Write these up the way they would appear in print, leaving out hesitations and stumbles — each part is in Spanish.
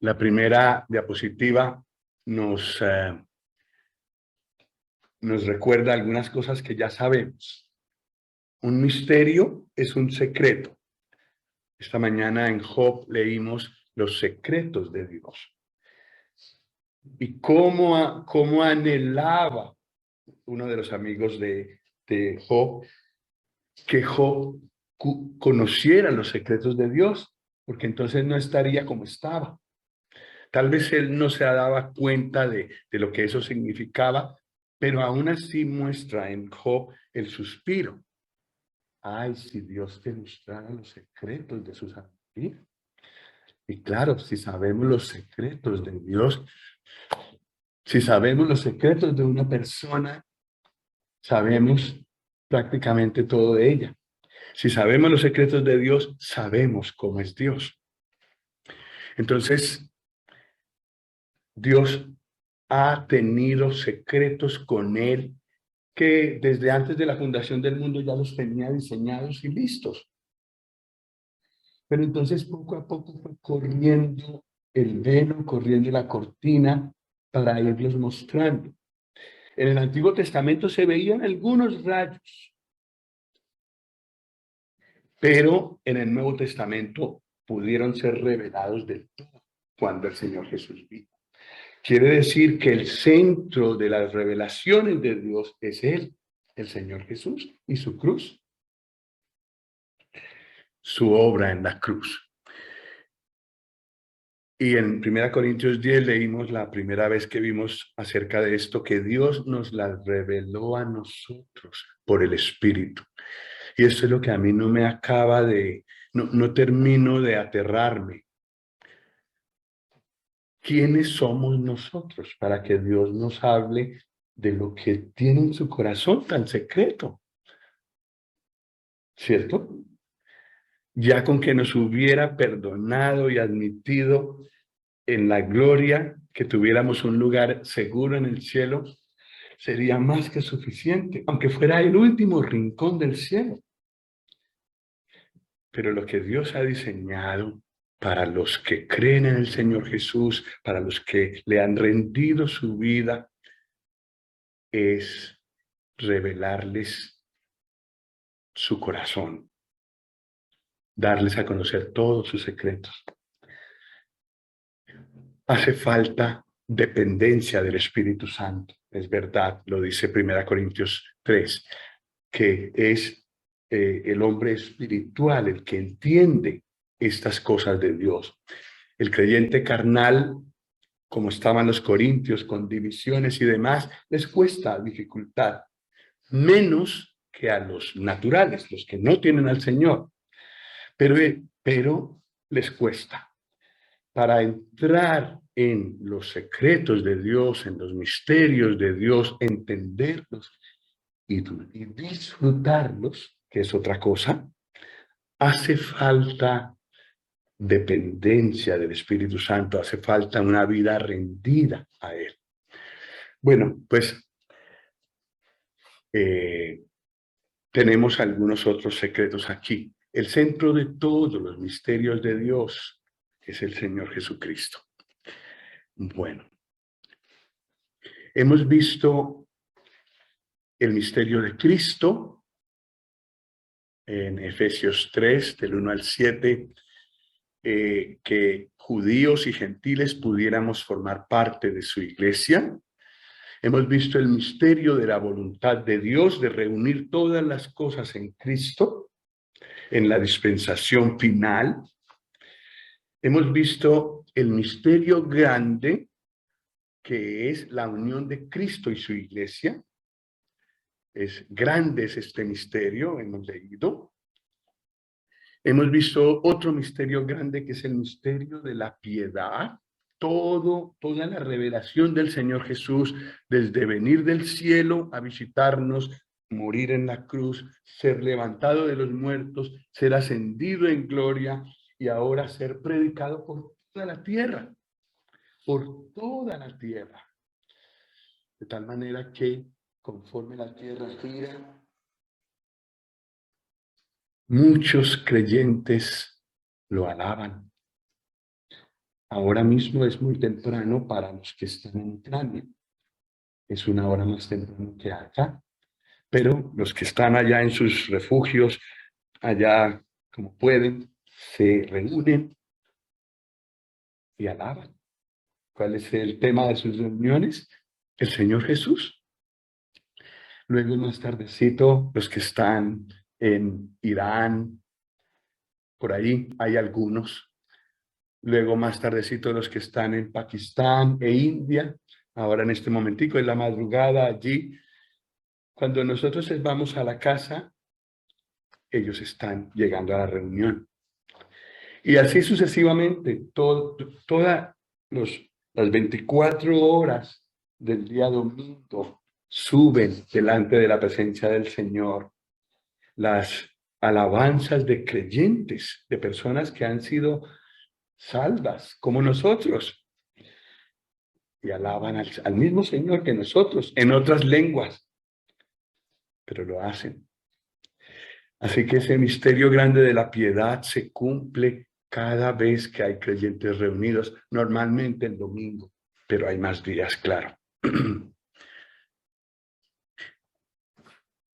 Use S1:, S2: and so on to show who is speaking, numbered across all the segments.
S1: La primera diapositiva nos, nos recuerda algunas cosas que ya sabemos. Un misterio es un secreto. Esta mañana en Job leímos los secretos de Dios. Y cómo anhelaba uno de los amigos de Job que Job conociera los secretos de Dios, porque entonces no estaría como estaba. Tal vez él no se daba cuenta de lo que eso significaba, pero aún así muestra en Job el suspiro. Ay, si Dios te mostrara los secretos de su sabiduría. Y claro, si sabemos los secretos de Dios, si sabemos los secretos de una persona, sabemos prácticamente todo de ella. Si sabemos los secretos de Dios, sabemos cómo es Dios. Entonces, Dios ha tenido secretos con él que desde antes de la fundación del mundo ya los tenía diseñados y listos. Pero entonces poco a poco fue corriendo el velo, corriendo la cortina para irlos mostrando. En el Antiguo Testamento se veían algunos rayos, pero en el Nuevo Testamento pudieron ser revelados del todo cuando el Señor Jesús vino. Quiere decir que el centro de las revelaciones de Dios es Él, el Señor Jesús, y su cruz, su obra en la cruz. Y en 1 Corintios 10 leímos la primera vez que vimos acerca de esto, que Dios nos la reveló a nosotros por el Espíritu. Y eso es lo que a mí no me acaba de, no termino de aterrarme. ¿Quiénes somos nosotros para que Dios nos hable de lo que tiene en su corazón tan secreto? ¿Cierto? Ya con que nos hubiera perdonado y admitido en la gloria, que tuviéramos un lugar seguro en el cielo, sería más que suficiente, aunque fuera el último rincón del cielo. Pero lo que Dios ha diseñado para los que creen en el Señor Jesús, para los que le han rendido su vida, es revelarles su corazón, darles a conocer todos sus secretos. Hace falta dependencia del Espíritu Santo, es verdad, lo dice 1 Corintios 3, que es el hombre espiritual el que entiende estas cosas de Dios. El creyente carnal, como estaban los corintios, con divisiones y demás, les cuesta dificultad, menos que a los naturales, los que no tienen al Señor, pero les cuesta. Para entrar en los secretos de Dios, en los misterios de Dios, entenderlos y disfrutarlos, que es otra cosa, hace falta dependencia del Espíritu Santo, hace falta una vida rendida a Él. Bueno, pues tenemos algunos otros secretos aquí. El centro de todos los misterios de Dios es el Señor Jesucristo. Bueno, hemos visto el misterio de Cristo en Efesios 3, del 1 al 7, que judíos y gentiles pudiéramos formar parte de su iglesia. Hemos visto el misterio de la voluntad de Dios de reunir todas las cosas en Cristo, en la dispensación final. Hemos visto el misterio grande, que es la unión de Cristo y su iglesia. Es grande es este misterio, hemos leído. Hemos visto otro misterio grande, que es el misterio de la piedad. Toda la revelación del Señor Jesús, desde venir del cielo a visitarnos, morir en la cruz, ser levantado de los muertos, ser ascendido en gloria y ahora ser predicado por toda la tierra, por toda la tierra. De tal manera que conforme la tierra gira, muchos creyentes lo alaban. Ahora mismo es muy temprano para los que están en Ucrania. Es una hora más temprano que acá. Pero los que están allá en sus refugios, allá como pueden, se reúnen y alaban. ¿Cuál es el tema de sus reuniones? El Señor Jesús. Luego más tardecito, los que están en Irán, por ahí hay algunos. Luego más tardecito los que están en Pakistán e India. Ahora en este momentico es la madrugada allí. Cuando nosotros vamos a la casa, ellos están llegando a la reunión. Y así sucesivamente, todas las 24 horas del día domingo suben delante de la presencia del Señor las alabanzas de creyentes, de personas que han sido salvas, como nosotros, y alaban al mismo Señor que nosotros, en otras lenguas, pero lo hacen. Así que ese misterio grande de la piedad se cumple cada vez que hay creyentes reunidos, normalmente el domingo, pero hay más días, claro.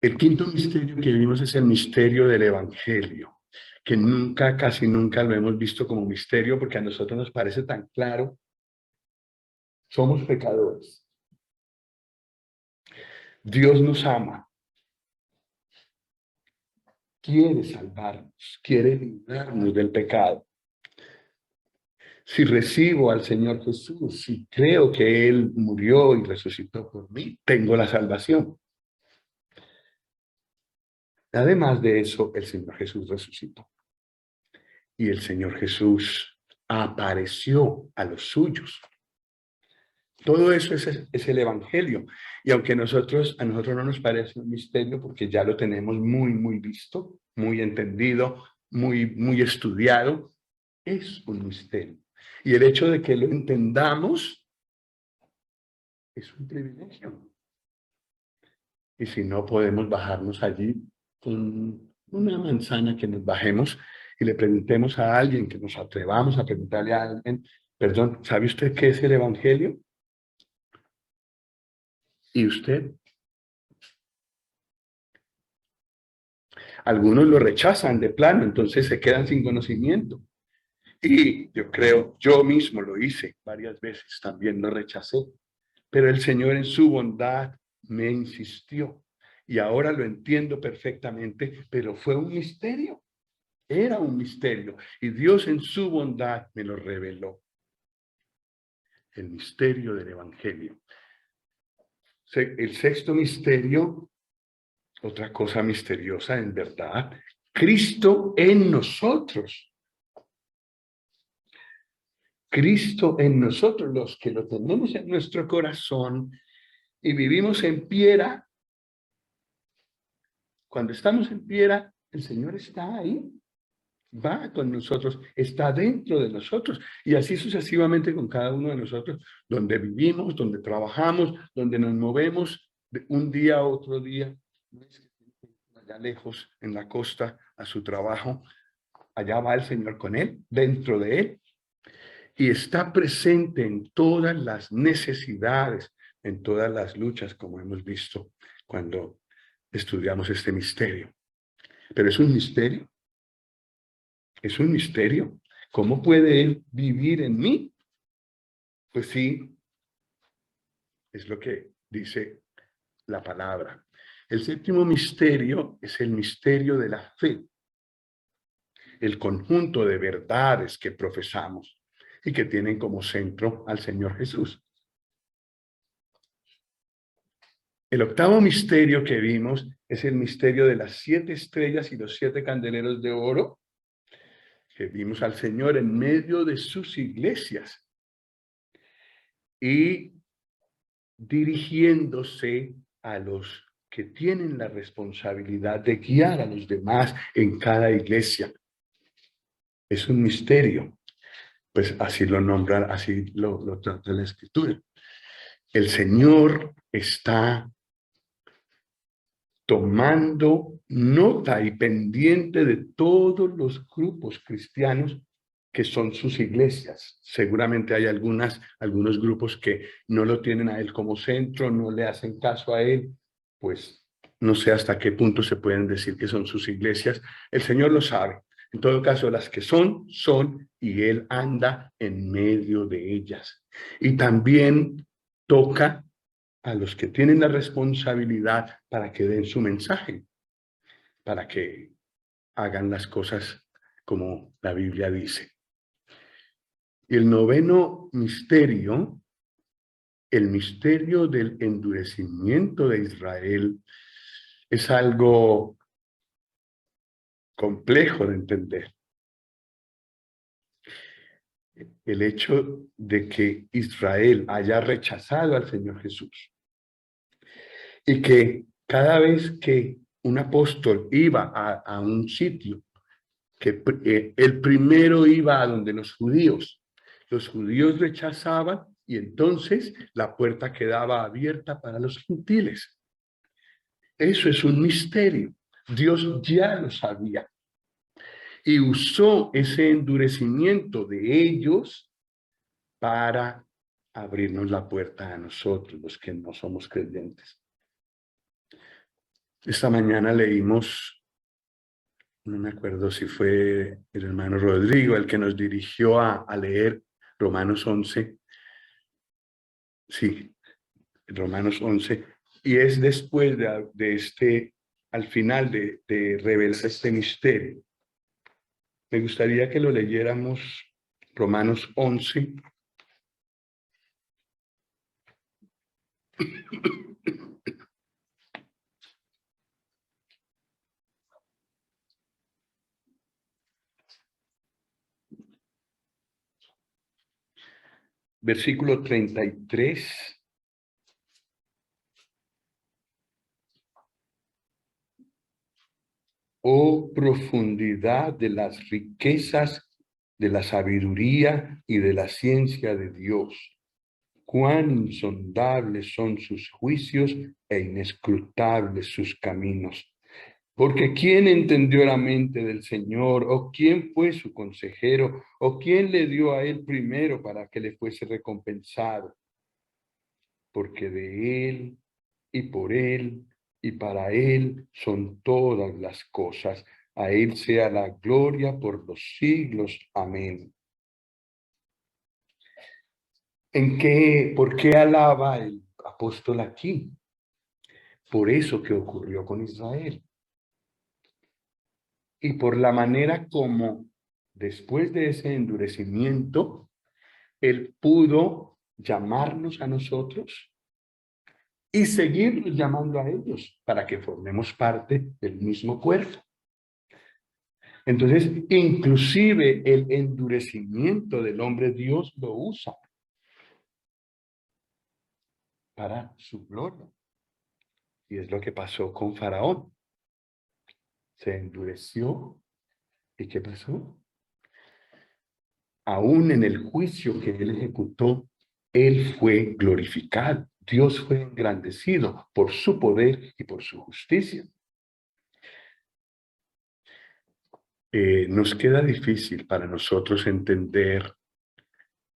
S1: El quinto misterio que vimos es el misterio del Evangelio, que nunca, casi nunca lo hemos visto como misterio porque a nosotros nos parece tan claro. Somos pecadores. Dios nos ama. Quiere salvarnos, quiere librarnos del pecado. Si recibo al Señor Jesús, si creo que Él murió y resucitó por mí, tengo la salvación. Además de eso, el Señor Jesús resucitó. Y el Señor Jesús apareció a los suyos. Todo eso es el Evangelio. Y aunque a nosotros no nos parece un misterio, porque ya lo tenemos muy visto, muy entendido, muy estudiado, es un misterio. Y el hecho de que lo entendamos es un privilegio. Y si no, podemos bajarnos allí con una manzana, que nos bajemos y le preguntemos a alguien, que nos atrevamos a preguntarle a alguien, perdón, ¿sabe usted qué es el Evangelio? ¿Y usted? Algunos lo rechazan de plano, entonces se quedan sin conocimiento. Y yo creo, yo mismo lo hice varias veces, también lo rechacé. Pero el Señor en su bondad me insistió. Y ahora lo entiendo perfectamente, pero fue un misterio. Era un misterio. Y Dios en su bondad me lo reveló. El misterio del Evangelio. El sexto misterio, otra cosa misteriosa en verdad, Cristo en nosotros. Cristo en nosotros, los que lo tenemos en nuestro corazón y vivimos en Piera. Cuando estamos en Piera, el Señor está ahí, va con nosotros, está dentro de nosotros, y así sucesivamente con cada uno de nosotros, donde vivimos, donde trabajamos, donde nos movemos de un día a otro día. Allá lejos, en la costa, a su trabajo, allá va el Señor con él, dentro de él, y está presente en todas las necesidades, en todas las luchas, como hemos visto cuando estudiamos este misterio. Pero es un misterio, es un misterio. ¿Cómo puede Él vivir en mí? Pues sí, es lo que dice la palabra. El séptimo misterio es el misterio de la fe, el conjunto de verdades que profesamos y que tienen como centro al Señor Jesús. El octavo misterio que vimos es el misterio de las 7 estrellas y los 7 candeleros de oro, que vimos al Señor en medio de sus iglesias y dirigiéndose a los que tienen la responsabilidad de guiar a los demás en cada iglesia. Es un misterio, pues así lo nombran, así lo trata la Escritura. El Señor está tomando nota y pendiente de todos los grupos cristianos que son sus iglesias. Seguramente hay algunos grupos que no lo tienen a él como centro, no le hacen caso a él, pues no sé hasta qué punto se pueden decir que son sus iglesias. El Señor lo sabe. En todo caso, las que son, y él anda en medio de ellas. Y también toca a los que tienen la responsabilidad para que den su mensaje, para que hagan las cosas como la Biblia dice. Y el noveno misterio, el misterio del endurecimiento de Israel, es algo complejo de entender. El hecho de que Israel haya rechazado al Señor Jesús y que cada vez que un apóstol iba a un sitio, que el primero iba a donde los judíos rechazaban y entonces la puerta quedaba abierta para los gentiles. Eso es un misterio. Dios ya lo sabía y usó ese endurecimiento de ellos para abrirnos la puerta a nosotros, los que no somos creyentes. Esta mañana leímos, no me acuerdo si fue el hermano Rodrigo el que nos dirigió a leer Romanos 11. Sí, Romanos 11. Y es después de este, al final de revelar este misterio. Me gustaría que lo leyéramos, Romanos 11. Versículo 33. Oh profundidad de las riquezas, de la sabiduría y de la ciencia de Dios. Cuán insondables son sus juicios e inescrutables sus caminos. Porque ¿quién entendió la mente del Señor? ¿O quién fue su consejero? ¿O quién le dio a él primero para que le fuese recompensado? Porque de él y por él y para él son todas las cosas. A él sea la gloria por los siglos. Amén. ¿Por qué alaba el apóstol aquí? Por eso que ocurrió con Israel. Y por la manera como después de ese endurecimiento, él pudo llamarnos a nosotros y seguirnos llamando a ellos para que formemos parte del mismo cuerpo. Entonces, inclusive el endurecimiento del hombre, Dios lo usa para su gloria. Y es lo que pasó con Faraón. Se endureció. ¿Y qué pasó? Aún en el juicio que él ejecutó, él fue glorificado. Dios fue engrandecido por su poder y por su justicia. Nos queda difícil para nosotros entender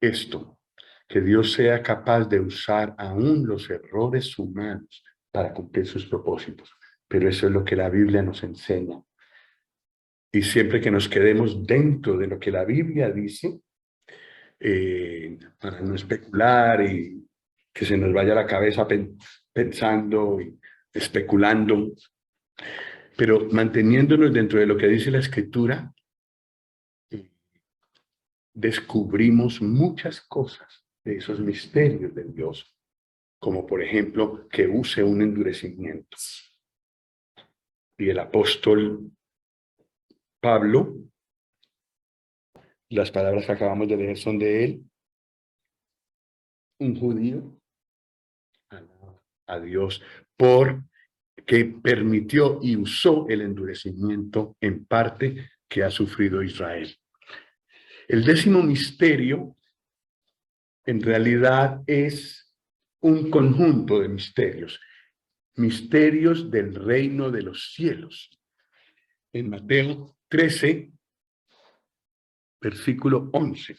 S1: esto, que Dios sea capaz de usar aún los errores humanos para cumplir sus propósitos. Pero eso es lo que la Biblia nos enseña. Y siempre que nos quedemos dentro de lo que la Biblia dice, para no especular y que se nos vaya la cabeza pensando y especulando, pero manteniéndonos dentro de lo que dice la Escritura, descubrimos muchas cosas de esos misterios de Dios, como por ejemplo que use un endurecimiento. Y el apóstol Pablo, las palabras que acabamos de leer son de él, un judío, a Dios por que permitió y usó el endurecimiento en parte que ha sufrido Israel. El 10º misterio en realidad es un conjunto de misterios, misterios del reino de los cielos. En Mateo 13 versículo 11.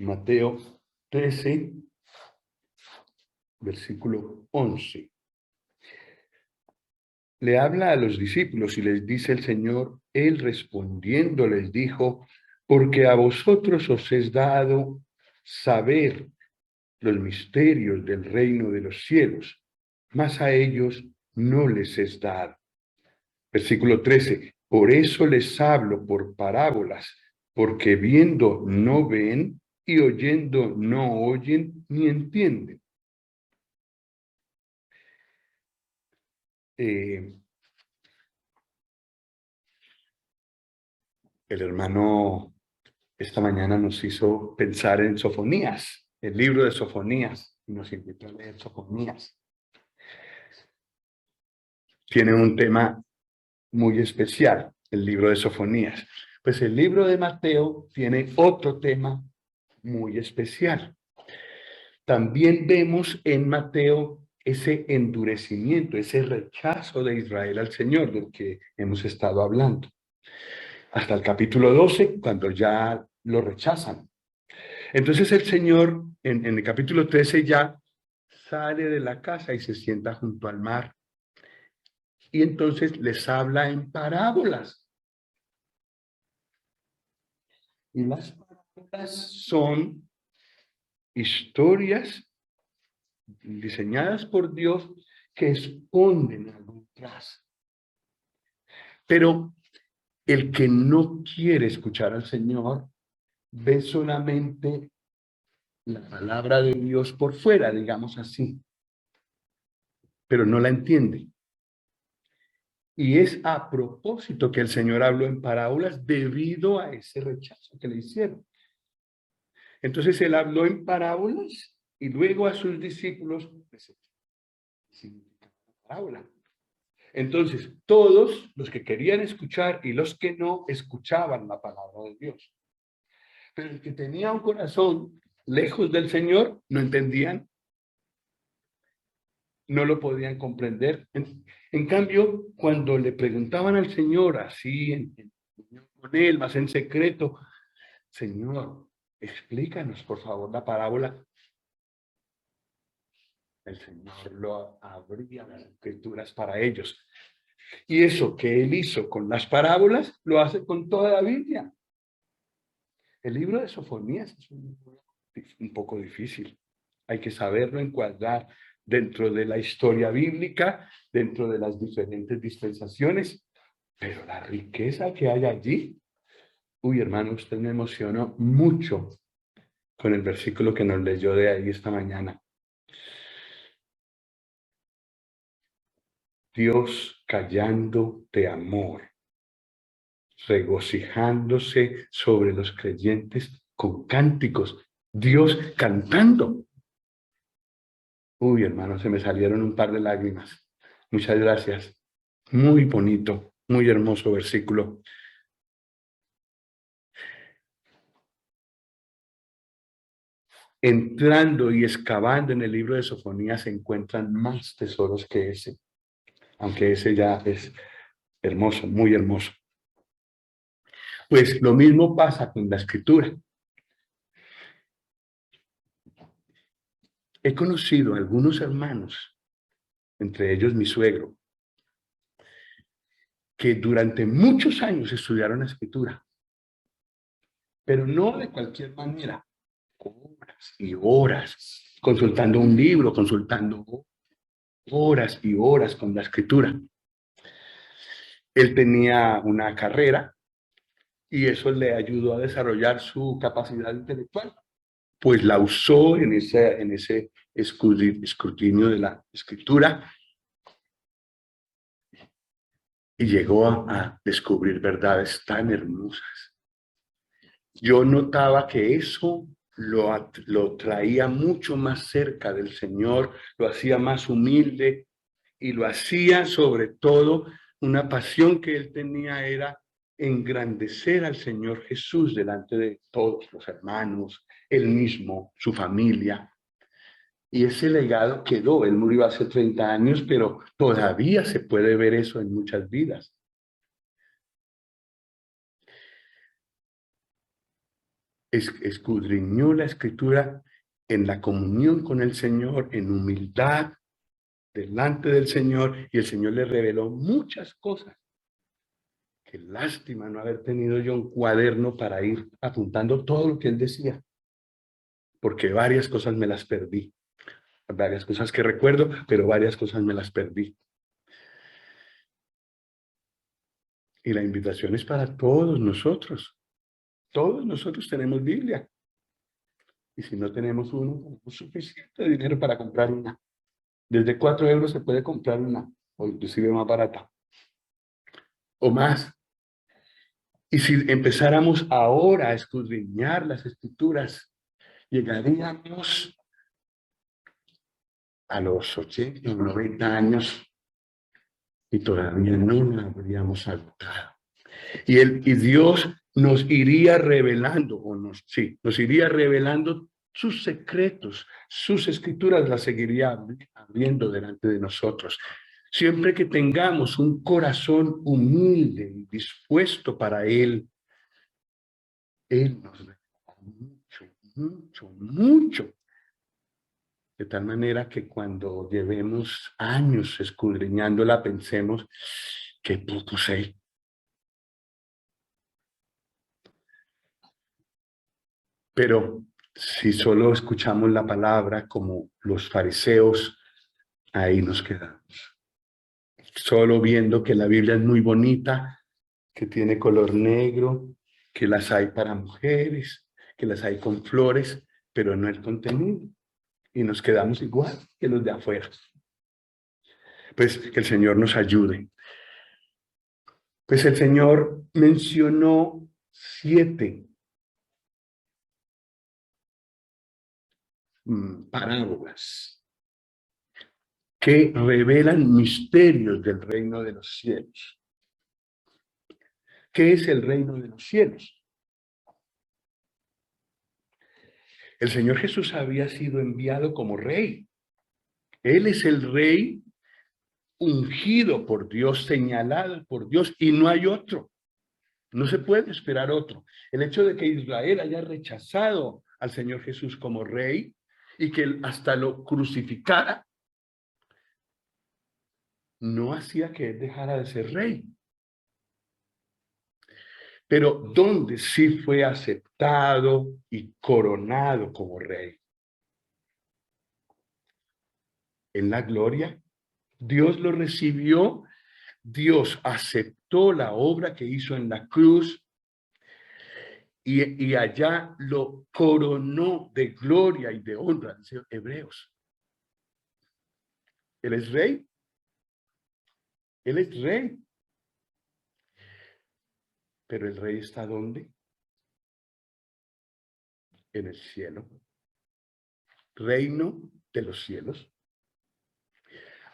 S1: Mateo 13, versículo 11. Le habla a los discípulos y les dice el Señor, él respondiendo les dijo, porque a vosotros os es dado saber los misterios del reino de los cielos, mas a ellos no les es dado. Versículo 13, por eso les hablo por parábolas, porque viendo no ven y oyendo no oyen ni entienden. El hermano esta mañana nos hizo pensar en Sofonías, el libro de Sofonías, y nos invitó a leer Sofonías. Tiene un tema muy especial, el libro de Sofonías. Pues el libro de Mateo tiene otro tema muy especial. También vemos en Mateo ese endurecimiento, ese rechazo de Israel al Señor, del que hemos estado hablando. Hasta el capítulo 12, cuando ya lo rechazan. Entonces el Señor, en el capítulo 13, ya sale de la casa y se sienta junto al mar. Y entonces les habla en parábolas. Y las parábolas son historias diseñadas por Dios que esconden algo atrás. Pero el que no quiere escuchar al Señor ve solamente la palabra de Dios por fuera, digamos así, pero no la entiende. Y es a propósito que el Señor habló en parábolas debido a ese rechazo que le hicieron. Entonces él habló en parábolas y luego a sus discípulos les significa la parábola. Entonces todos los que querían escuchar y los que no escuchaban la palabra de Dios. Pero el que tenía un corazón lejos del Señor no entendían, no lo podían comprender. En cambio, cuando le preguntaban al Señor así, con él, más en secreto, Señor, explícanos por favor la parábola. El Señor lo abría las escrituras para ellos. Y eso que él hizo con las parábolas, lo hace con toda la Biblia. El libro de Sofonías es un poco difícil. Hay que saberlo encuadrar dentro de la historia bíblica, dentro de las diferentes dispensaciones. Pero la riqueza que hay allí, uy, hermano, usted me emocionó mucho con el versículo que nos leyó de ahí esta mañana. Dios callando de amor, regocijándose sobre los creyentes con cánticos, Dios cantando. Uy, hermano, se me salieron un par de lágrimas. Muchas gracias. Muy bonito, muy hermoso versículo. Entrando y excavando en el libro de Sofonías se encuentran más tesoros que ese, aunque ese ya es hermoso, muy hermoso. Pues lo mismo pasa con la escritura. He conocido a algunos hermanos, entre ellos mi suegro, que durante muchos años estudiaron la escritura, pero no de cualquier manera, horas y horas, consultando un libro, consultando horas y horas con la escritura. Él tenía una carrera y eso le ayudó a desarrollar su capacidad intelectual. Pues la usó en ese escrutinio de la escritura y llegó a descubrir verdades tan hermosas. Yo notaba que eso lo traía mucho más cerca del Señor, lo hacía más humilde y lo hacía sobre todo, una pasión que él tenía era engrandecer al Señor Jesús delante de todos los hermanos, él mismo, su familia. Y ese legado quedó. Él murió hace 30 años, pero todavía se puede ver eso en muchas vidas. Escudriñó la Escritura en la comunión con el Señor, en humildad, delante del Señor, y el Señor le reveló muchas cosas. Qué lástima no haber tenido yo un cuaderno para ir apuntando todo lo que él decía, porque varias cosas me las perdí. Varias cosas que recuerdo, pero varias cosas me las perdí. Y la invitación es para todos nosotros. Todos nosotros tenemos Biblia. Y si no tenemos uno, tenemos suficiente dinero para comprar una. Desde 4 euros se puede comprar una, o inclusive más barata. O más. Y si empezáramos ahora a escudriñar las Escrituras, llegaríamos a los 80 o 90 años y todavía no la habríamos agotado. Y Dios nos iría revelando, nos iría revelando sus secretos, sus escrituras las seguiría abriendo delante de nosotros. Siempre que tengamos un corazón humilde y dispuesto para Él, Él nos revela mucho, mucho, mucho. De tal manera que cuando llevemos años escudriñándola, pensemos que poco sé. Pero si solo escuchamos la palabra como los fariseos, ahí nos quedamos. Solo viendo que la Biblia es muy bonita, que tiene color negro, que las hay para mujeres, que las hay con flores, pero no el contenido. Y nos quedamos igual que los de afuera. Pues que el Señor nos ayude. Pues el Señor mencionó 7 parábolas que revelan misterios del reino de los cielos. ¿Qué es el reino de los cielos? El Señor Jesús había sido enviado como rey. Él es el rey ungido por Dios, señalado por Dios, y no hay otro. No se puede esperar otro. El hecho de que Israel haya rechazado al Señor Jesús como rey y que hasta lo crucificara, no hacía que él dejara de ser rey. Pero donde sí fue aceptado y coronado como rey. En la gloria, Dios lo recibió, Dios aceptó la obra que hizo en la cruz y allá lo coronó de gloria y de honra, dice Hebreos. Él es rey. Él es rey. Pero el rey está ¿dónde? En el cielo. Reino de los cielos.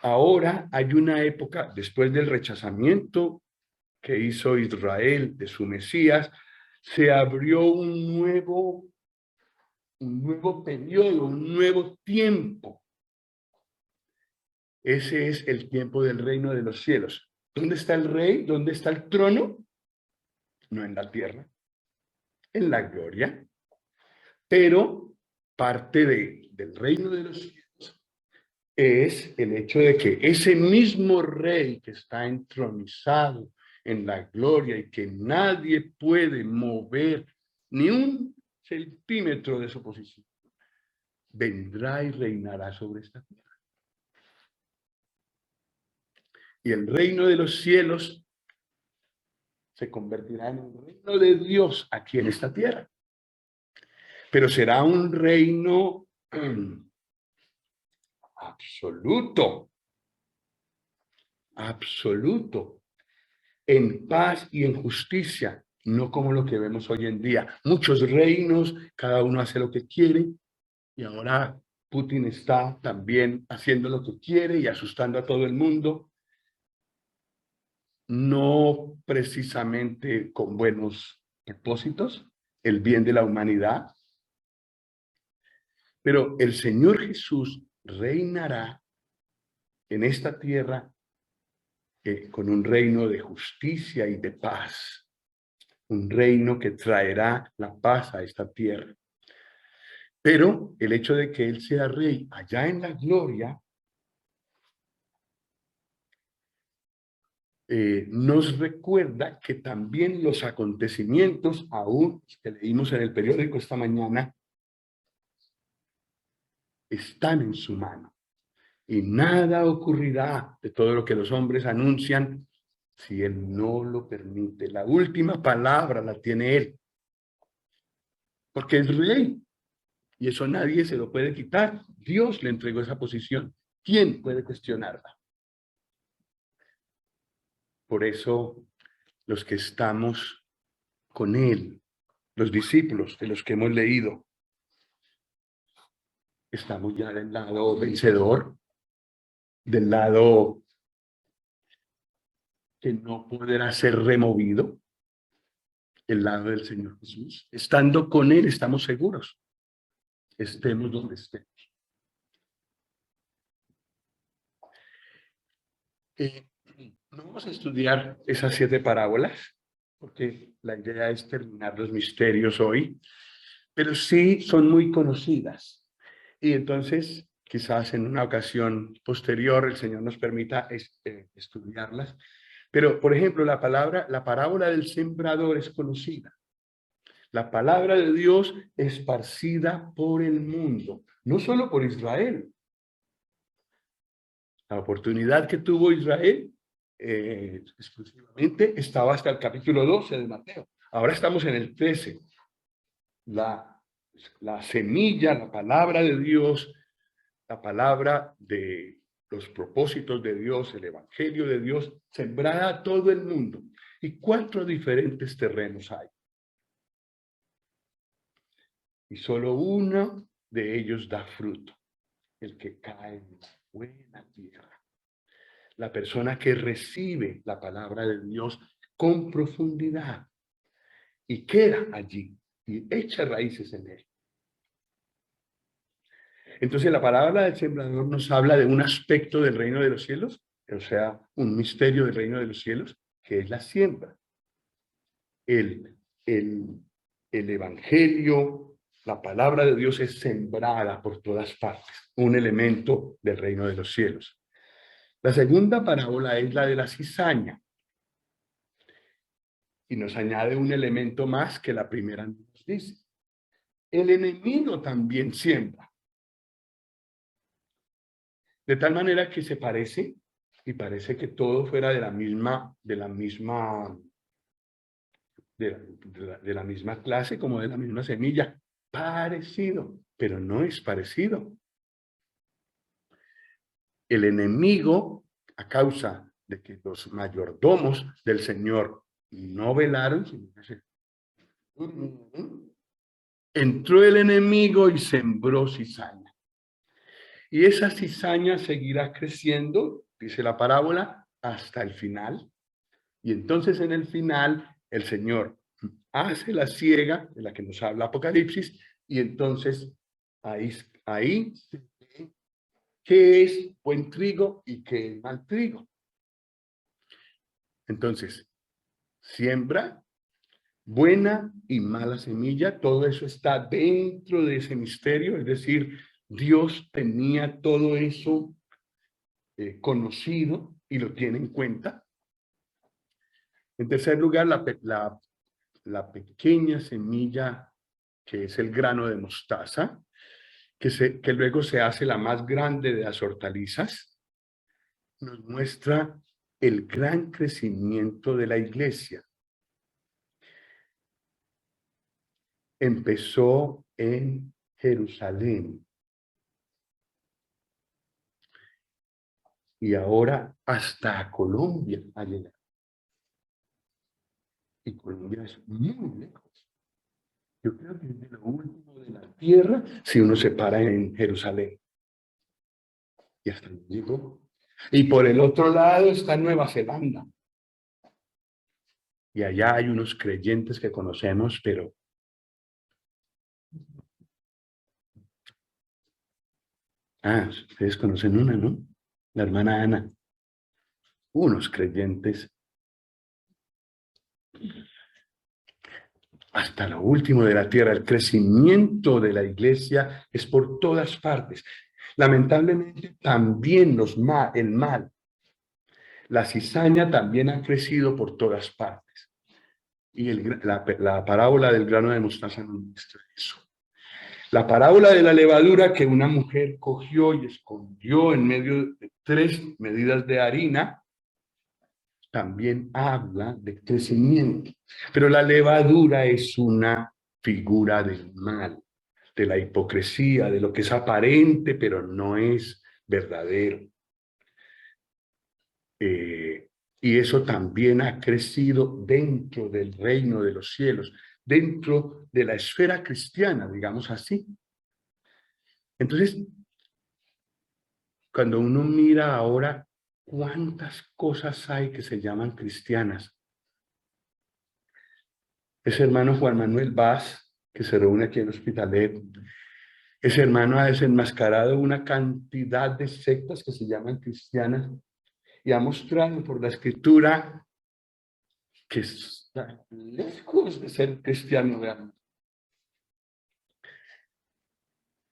S1: Ahora hay una época, después del rechazamiento que hizo Israel de su Mesías, se abrió un nuevo periodo, un nuevo tiempo. Ese es el tiempo del reino de los cielos. ¿Dónde está el rey? ¿Dónde está el trono? No en la tierra, en la gloria. Pero parte del reino de los cielos es el hecho de que ese mismo rey que está entronizado en la gloria y que nadie puede mover ni un centímetro de su posición, vendrá y reinará sobre esta tierra. Y el reino de los cielos se convertirá en un reino de Dios aquí en esta tierra. Pero será un reino absoluto, absoluto, en paz y en justicia, no como lo que vemos hoy en día. Muchos reinos, cada uno hace lo que quiere, y ahora Putin está también haciendo lo que quiere y asustando a todo el mundo. no precisamente con buenos propósitos, el bien de la humanidad, pero el Señor Jesús reinará en esta tierra con un reino de justicia y de paz, un reino que traerá la paz a esta tierra. Pero el hecho de que Él sea rey allá en la gloria nos recuerda que también los acontecimientos, aún que leímos en el periódico esta mañana, están en su mano. Y nada ocurrirá de todo lo que los hombres anuncian si Él no lo permite. La última palabra la tiene Él, porque es rey. Y eso nadie se lo puede quitar. Dios le entregó esa posición. ¿Quién puede cuestionarla? Por eso, los que estamos con Él, los discípulos de los que hemos leído, estamos ya del lado vencedor, del lado que no podrá ser removido, el lado del Señor Jesús. Estando con Él, estamos seguros, estemos donde estemos. No vamos a estudiar esas 7 parábolas, porque la idea es terminar los misterios hoy, pero sí son muy conocidas. Y entonces, quizás en una ocasión posterior, el Señor nos permita estudiarlas. Pero, por ejemplo, la parábola del sembrador es conocida. La palabra de Dios esparcida por el mundo, no solo por Israel. La oportunidad que tuvo Israel exclusivamente estaba hasta el capítulo 12 de Mateo. Ahora estamos en el 13. La semilla, la palabra de Dios, la palabra de los propósitos de Dios, el evangelio de Dios, sembrada a todo el mundo. ¿Y 4 diferentes terrenos hay? Y solo uno de ellos da fruto, el que cae en la buena tierra. La persona que recibe la palabra de Dios con profundidad y queda allí y echa raíces en él. Entonces la palabra del sembrador nos habla de un aspecto del reino de los cielos, o sea, un misterio del reino de los cielos, que es la siembra. El evangelio, la palabra de Dios es sembrada por todas partes, un elemento del reino de los cielos. La segunda parábola es la de la cizaña. Y nos añade un elemento más que la primera nos dice. El enemigo también siembra. De tal manera que se parece, y parece que todo fuera de la misma clase, como de la misma semilla. Parecido, pero no es parecido. El enemigo, a causa de que los mayordomos del Señor no velaron, sino que entró el enemigo y sembró cizaña. Y esa cizaña seguirá creciendo, dice la parábola, hasta el final. Y entonces en el final el Señor hace la siega de la que nos habla Apocalipsis, y entonces ahí se ve qué es buen trigo y qué es mal trigo. Entonces, siembra, buena y mala semilla, todo eso está dentro de ese misterio, es decir, Dios tenía todo eso conocido y lo tiene en cuenta. En tercer lugar, la pequeña semilla que es el grano de mostaza, que luego se hace la más grande de las hortalizas, nos muestra el gran crecimiento de la iglesia. Empezó en Jerusalén y ahora hasta Colombia ha llegado. Y Colombia es muy lejos. Yo creo que es de lo último de la tierra si uno se para en Jerusalén. Y hasta luego. Y por el otro lado está Nueva Zelanda. Y allá hay unos creyentes que conocemos, pero ustedes conocen una, ¿no? La hermana Ana. Unos creyentes hasta lo último de la tierra. El crecimiento de la iglesia es por todas partes. Lamentablemente también el mal, la cizaña también ha crecido por todas partes. Y la parábola del grano de mostaza nos muestra eso. La parábola de la levadura que una mujer cogió y escondió en medio de 3 medidas de harina, también habla de crecimiento. Pero la levadura es una figura del mal, de la hipocresía, de lo que es aparente, pero no es verdadero. Y eso también ha crecido dentro del reino de los cielos, dentro de la esfera cristiana, digamos así. Entonces, cuando uno mira ahora cuántas cosas hay que se llaman cristianas, ese hermano Juan Manuel Vaz, que se reúne aquí en Hospitalet, ese hermano ha desenmascarado una cantidad de sectas que se llaman cristianas y ha mostrado por la escritura que está lejos de ser cristiano realmente.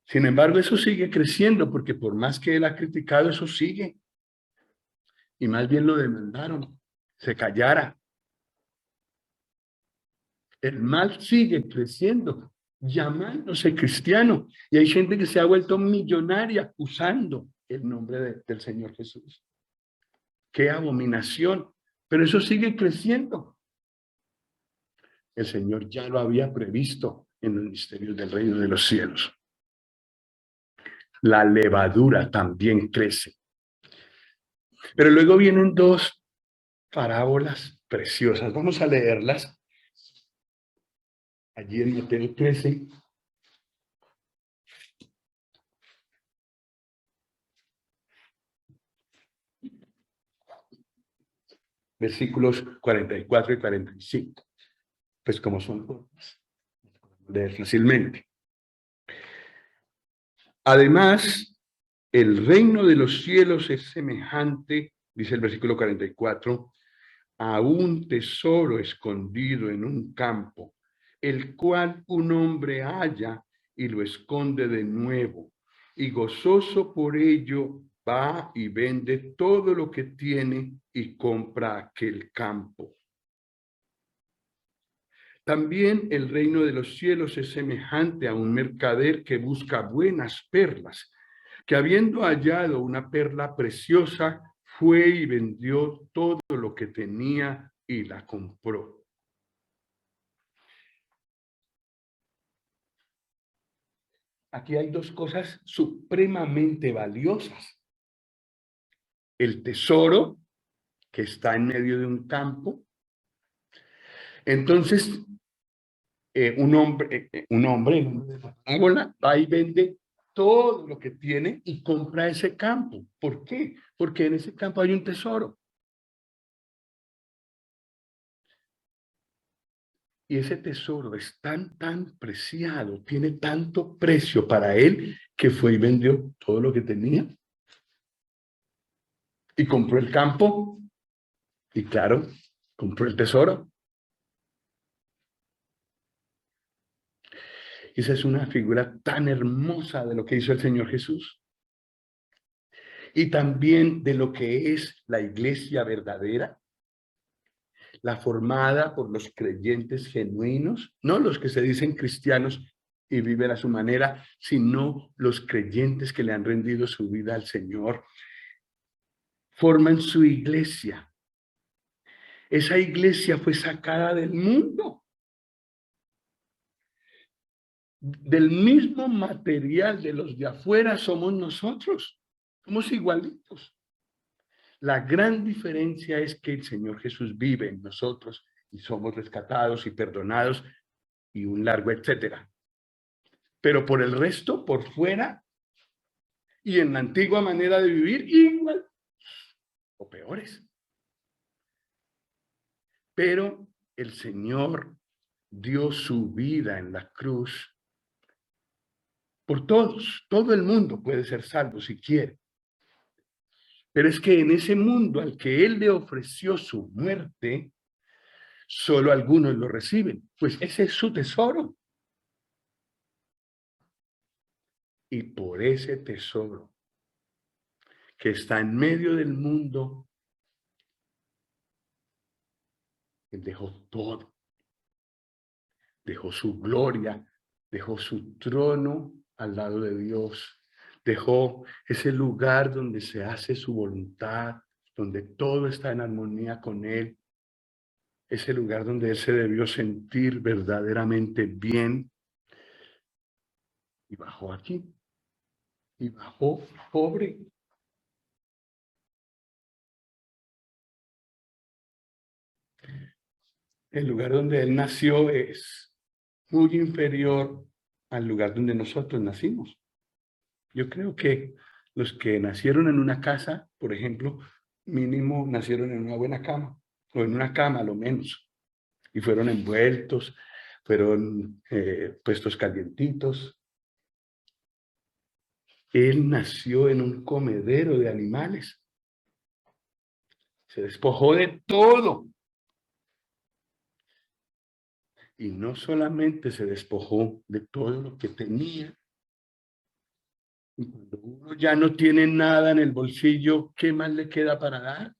S1: Sin embargo, eso sigue creciendo porque por más que él ha criticado, eso sigue. Y más bien lo demandaron, se callara. El mal sigue creciendo, llamándose cristiano. Y hay gente que se ha vuelto millonaria usando el nombre del Señor Jesús. ¡Qué abominación! Pero eso sigue creciendo. El Señor ya lo había previsto en los misterios del reino de los cielos. La levadura también crece. Pero luego vienen 2 parábolas preciosas. Vamos a leerlas. Allí en Mateo 13. Versículos 44 y 45. Pues como son todos, leer fácilmente. Además, el reino de los cielos es semejante, dice el versículo 44, a un tesoro escondido en un campo, el cual un hombre halla y lo esconde de nuevo, y gozoso por ello va y vende todo lo que tiene y compra aquel campo. También el reino de los cielos es semejante a un mercader que busca buenas perlas, que habiendo hallado una perla preciosa, fue y vendió todo lo que tenía y la compró. Aquí hay 2 cosas supremamente valiosas. El tesoro, que está en medio de un campo. Entonces, un hombre de la parábola va y vende todo lo que tiene y compra ese campo. ¿Por qué? Porque en ese campo hay un tesoro. Y ese tesoro es tan preciado, tiene tanto precio para él, que fue y vendió todo lo que tenía. Y compró el campo. Y claro, compró el tesoro. Esa es una figura tan hermosa de lo que hizo el Señor Jesús. Y también de lo que es la iglesia verdadera, la formada por los creyentes genuinos, no los que se dicen cristianos y viven a su manera, sino los creyentes que le han rendido su vida al Señor. Forman su iglesia. Esa iglesia fue sacada del mundo. Del mismo material de los de afuera somos nosotros. Somos igualitos. La gran diferencia es que el Señor Jesús vive en nosotros y somos rescatados y perdonados y un largo etcétera. Pero por el resto, por fuera y en la antigua manera de vivir, igual o peores. Pero el Señor dio su vida en la cruz por todos. Todo el mundo puede ser salvo si quiere. Pero es que en ese mundo al que Él le ofreció su muerte, solo algunos lo reciben. Pues ese es su tesoro. Y por ese tesoro que está en medio del mundo, Él dejó todo. Dejó su gloria, dejó su trono al lado de Dios, dejó ese lugar donde se hace su voluntad, donde todo está en armonía con Él, ese lugar donde Él se debió sentir verdaderamente bien, y bajó aquí, y bajó pobre. El lugar donde Él nació es muy inferior al lugar donde nosotros nacimos. Yo creo que los que nacieron en una casa, por ejemplo, mínimo nacieron en una buena cama, o en una cama a lo menos, y fueron envueltos, fueron puestos calientitos. Él nació en un comedero de animales. Se despojó de todo. Y no solamente se despojó de todo lo que tenía. Y cuando uno ya no tiene nada en el bolsillo, ¿qué más le queda para dar?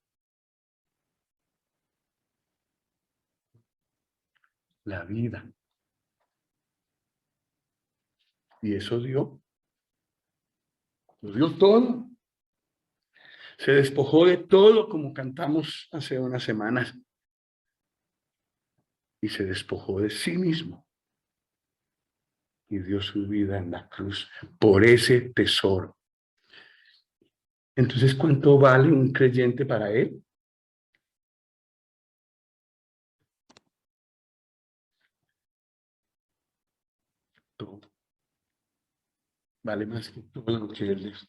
S1: La vida. Y eso dio. Lo dio todo. Se despojó de todo, como cantamos hace unas semanas, y se despojó de sí mismo. Y dio su vida en la cruz por ese tesoro. Entonces, ¿cuánto vale un creyente para él? Todo. Vale más que todo lo que él es.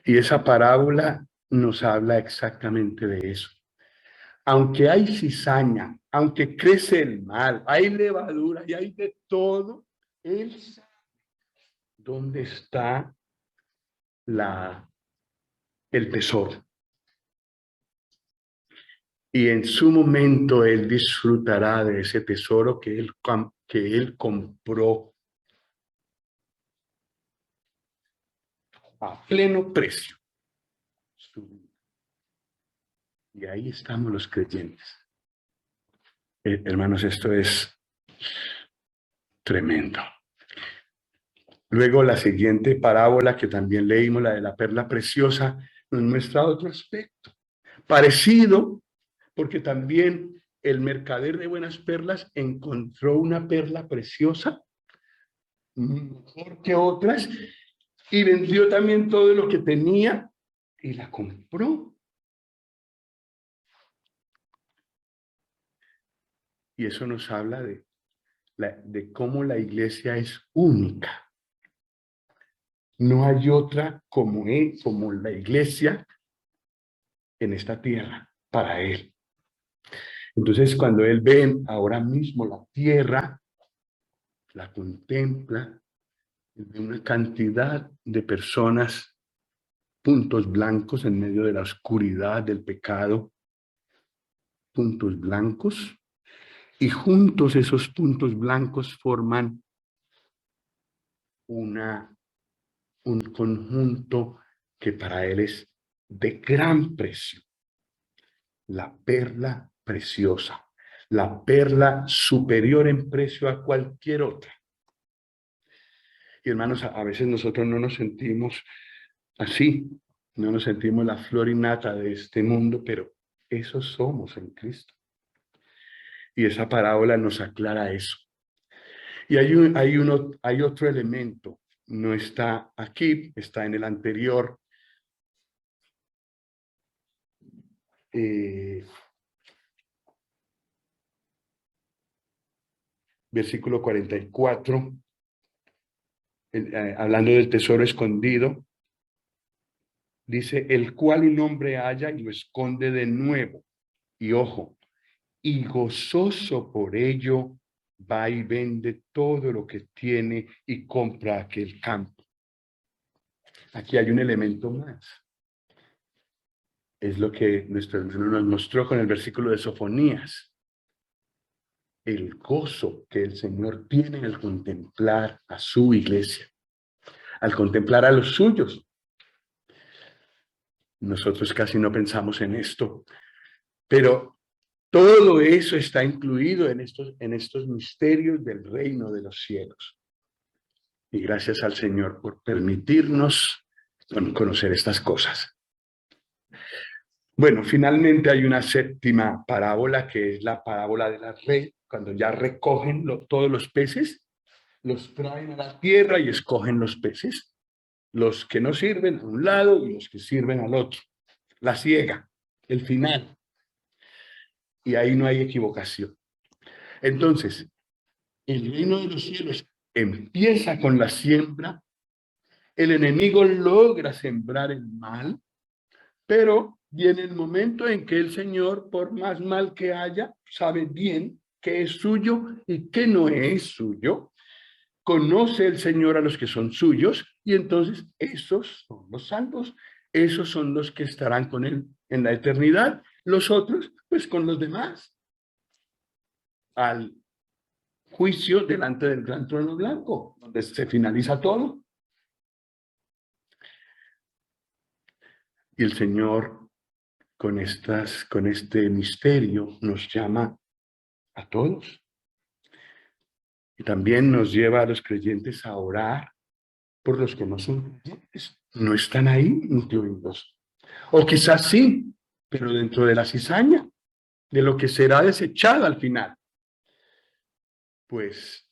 S1: Y esa parábola nos habla exactamente de eso. Aunque hay cizaña, aunque crece el mal, hay levadura y hay de todo, él sabe dónde está el tesoro. Y en su momento él disfrutará de ese tesoro que él compró a pleno precio. Y ahí estamos los creyentes. Hermanos, esto es tremendo. Luego la siguiente parábola que también leímos, la de la perla preciosa, nos muestra otro aspecto. Parecido, porque también el mercader de buenas perlas encontró una perla preciosa, mejor que otras, y vendió también todo lo que tenía y la compró. Y eso nos habla de cómo la iglesia es única. No hay otra como la iglesia en esta tierra para él. Entonces, cuando él ve ahora mismo la tierra, la contempla, ve una cantidad de personas, puntos blancos en medio de la oscuridad del pecado, puntos blancos, y juntos esos puntos blancos forman un conjunto que para él es de gran precio. La perla preciosa, la perla superior en precio a cualquier otra. Y hermanos, a veces nosotros no nos sentimos así, no nos sentimos la flor innata de este mundo, pero eso somos en Cristo. Y esa parábola nos aclara eso. Y hay otro elemento, no está aquí, está en el anterior. Versículo 44, hablando del tesoro escondido, dice, el cual un hombre halla y lo esconde de nuevo. Y ojo, y gozoso por ello va y vende todo lo que tiene y compra aquel campo. Aquí hay un elemento más. Es lo que nuestro hermano nos mostró con el versículo de Sofonías. El gozo que el Señor tiene al contemplar a su iglesia, al contemplar a los suyos. Nosotros casi no pensamos en esto, pero todo eso está incluido en estos misterios del reino de los cielos. Y gracias al Señor por permitirnos conocer estas cosas. Bueno, finalmente hay una séptima parábola, que es la parábola de la red. Cuando ya recogen todos los peces, los traen a la tierra y escogen los peces. Los que no sirven a un lado y los que sirven al otro. La ciega, el final. Y ahí no hay equivocación. Entonces, el reino de los cielos empieza con la siembra. El enemigo logra sembrar el mal, pero viene el momento en que el Señor, por más mal que haya, sabe bien qué es suyo y qué no es suyo. Conoce el Señor a los que son suyos y entonces esos son los salvos. Esos son los que estarán con Él en la eternidad. Los otros, pues con los demás. Al juicio delante del gran trono blanco, donde se finaliza todo. Y el Señor, con este misterio, nos llama a todos. Y también nos lleva a los creyentes a orar por los que no son creyentes. No están ahí incluidos. O quizás sí, pero dentro de la cizaña, de lo que será desechado al final. Pues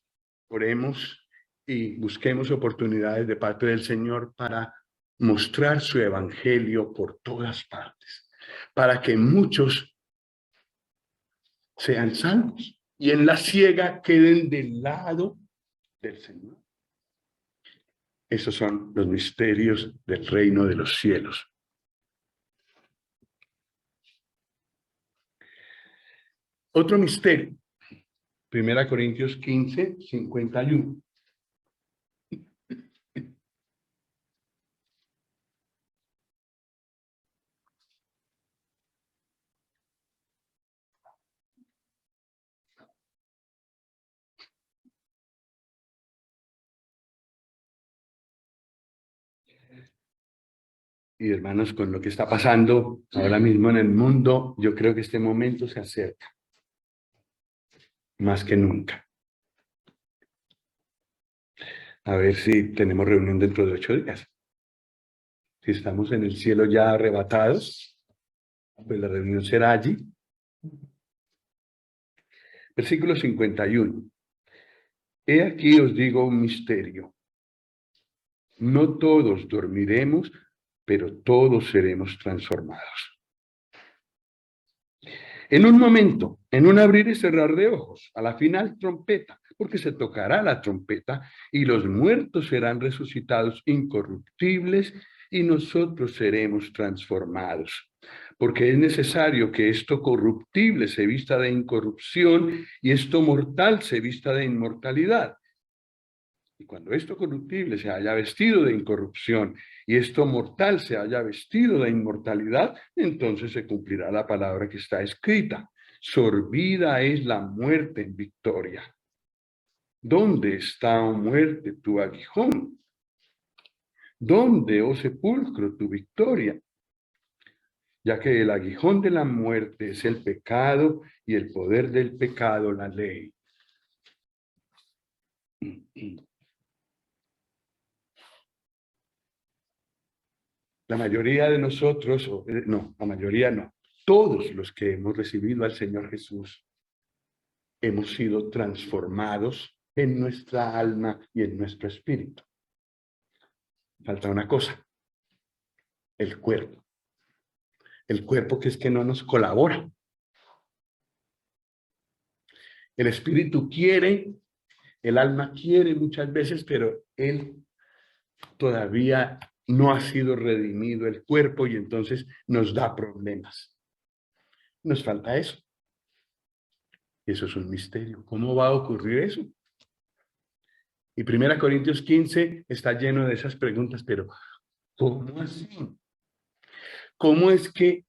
S1: oremos y busquemos oportunidades de parte del Señor para mostrar su evangelio por todas partes, para que muchos sean salvos y en la ciega queden del lado del Señor. Esos son los misterios del reino de los cielos. Otro misterio, 1 Corintios 15, 51. Y hermanos, con lo que está pasando ahora mismo en el mundo, yo creo que este momento se acerca más que nunca. A ver si tenemos reunión dentro de 8 días. Si estamos en el cielo ya arrebatados, pues la reunión será allí. Versículo 51. He aquí os digo un misterio. No todos dormiremos, pero todos seremos transformados. En un momento, en un abrir y cerrar de ojos, a la final trompeta, porque se tocará la trompeta y los muertos serán resucitados incorruptibles y nosotros seremos transformados. Porque es necesario que esto corruptible se vista de incorrupción y esto mortal se vista de inmortalidad. Y cuando esto corruptible se haya vestido de incorrupción y esto mortal se haya vestido de inmortalidad, entonces se cumplirá la palabra que está escrita. Sorbida es la muerte en victoria. ¿Dónde está, oh muerte, tu aguijón? ¿Dónde, oh sepulcro, tu victoria? Ya que el aguijón de la muerte es el pecado y el poder del pecado la ley. La mayoría de nosotros, no, la mayoría no, todos los que hemos recibido al Señor Jesús, hemos sido transformados en nuestra alma y en nuestro espíritu. Falta una cosa, el cuerpo. El cuerpo que es que no nos colabora. El espíritu quiere, el alma quiere muchas veces, pero él todavía no ha sido redimido el cuerpo y entonces nos da problemas. Nos falta eso. Eso es un misterio. ¿Cómo va a ocurrir eso? Y 1 Corintios 15 está lleno de esas preguntas, pero ¿cómo así? ¿Cómo es que